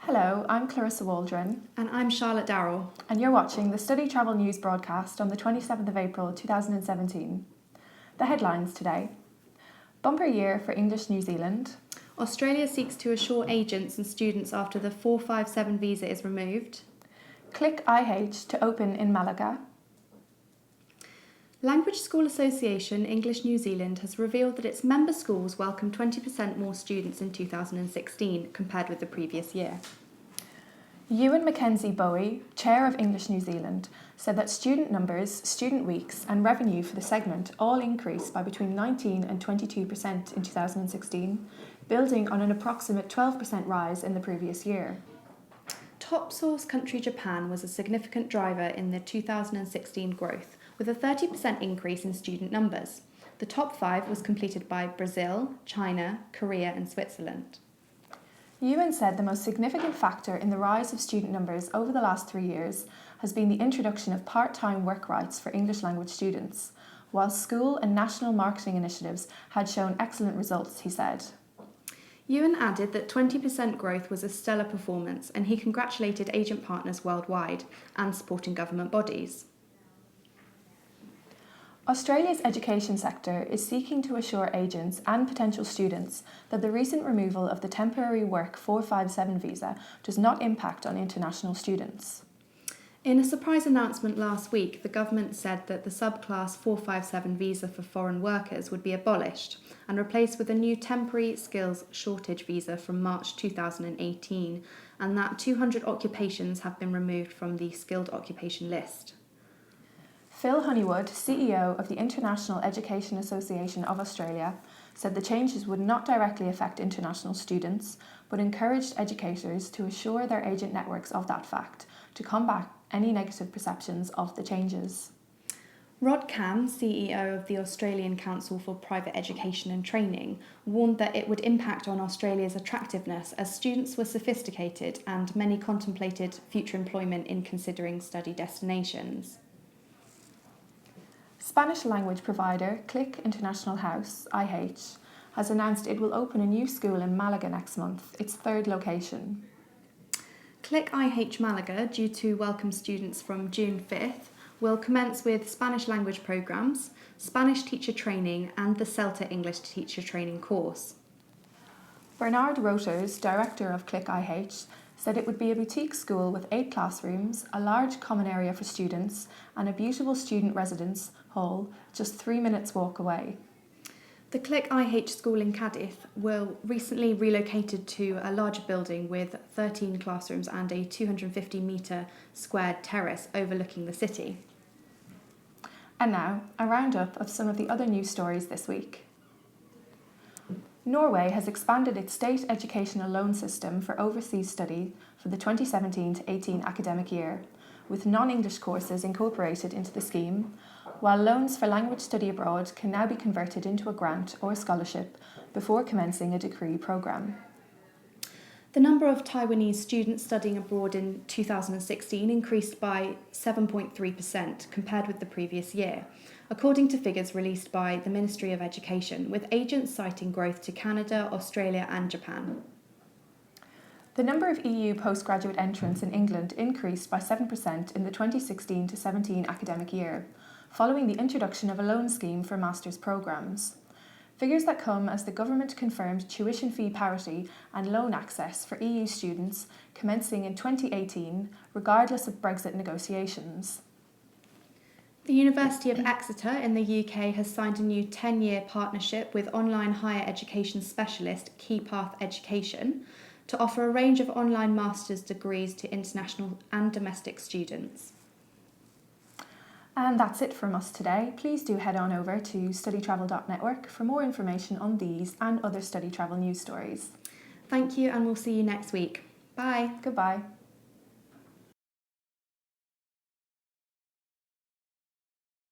Hello, I'm Clarissa Waldron. And I'm Charlotte Darrell. And you're watching the Study Travel News broadcast on the 27th of April 2017. The headlines today. Bumper year for English New Zealand. Australia seeks to assure agents and students after the 457 visa is removed. Click IH to open in Malaga. Language School Association English New Zealand has revealed that its member schools welcomed 20% more students in 2016 compared with the previous year. Ewan Mackenzie Bowie, Chair of English New Zealand, said that student numbers, student weeks and revenue for the segment all increased by between 19 and 22% in 2016, building on an approximate 12% rise in the previous year. Top source country Japan was a significant driver in the 2016 growth, with a 30% increase in student numbers. The top 5 was completed by Brazil, China, Korea and Switzerland. Ewan said the most significant factor in the rise of student numbers over the last 3 years has been the introduction of part-time work rights for English language students, while school and national marketing initiatives had shown excellent results, he said. Ewan added that 20% growth was a stellar performance, and he congratulated agent partners worldwide and supporting government bodies. Australia's education sector is seeking to assure agents and potential students that the recent removal of the temporary work 457 visa does not impact on international students. In a surprise announcement last week, the government said that the subclass 457 visa for foreign workers would be abolished and replaced with a new temporary skills shortage visa from March 2018, and that 200 occupations have been removed from the skilled occupation list. Phil Honeywood, CEO of the International Education Association of Australia, said the changes would not directly affect international students, but encouraged educators to assure their agent networks of that fact to combat any negative perceptions of the changes. Rod Cam, CEO of the Australian Council for Private Education and Training, warned that it would impact on Australia's attractiveness as students were sophisticated and many contemplated future employment in considering study destinations. Spanish language provider Click International House, IH, has announced it will open a new school in Malaga next month, its third location. Click IH Malaga, due to welcome students from June 5th, will commence with Spanish language programs, Spanish teacher training and the CELTA English teacher training course. Bernard Roters, director of Click IH, said it would be a boutique school with 8 classrooms, a large common area for students and a beautiful student residence hall just 3 minutes walk away. The Click IH school in Cadiz will recently relocated to a larger building with 13 classrooms and a 250-metre squared terrace overlooking the city. And now, a roundup of some of the other news stories this week. Norway has expanded its state educational loan system for overseas study for the 2017-18 academic year, with non-English courses incorporated into the scheme, while loans for language study abroad can now be converted into a grant or a scholarship before commencing a degree programme. The number of Taiwanese students studying abroad in 2016 increased by 7.3% compared with the previous year, according to figures released by the Ministry of Education, with agents citing growth to Canada, Australia and Japan. The number of EU postgraduate entrants in England increased by 7% in the 2016-17 academic year, following the introduction of a loan scheme for master's programmes. Figures that come as the government confirmed tuition fee parity and loan access for EU students commencing in 2018, regardless of Brexit negotiations. The University of Exeter in the UK has signed a new 10-year partnership with online higher education specialist KeyPath Education to offer a range of online master's degrees to international and domestic students. And that's it from us today. Please do head on over to studytravel.network for more information on these and other study travel news stories. Thank you, and we'll see you next week. Bye. Goodbye.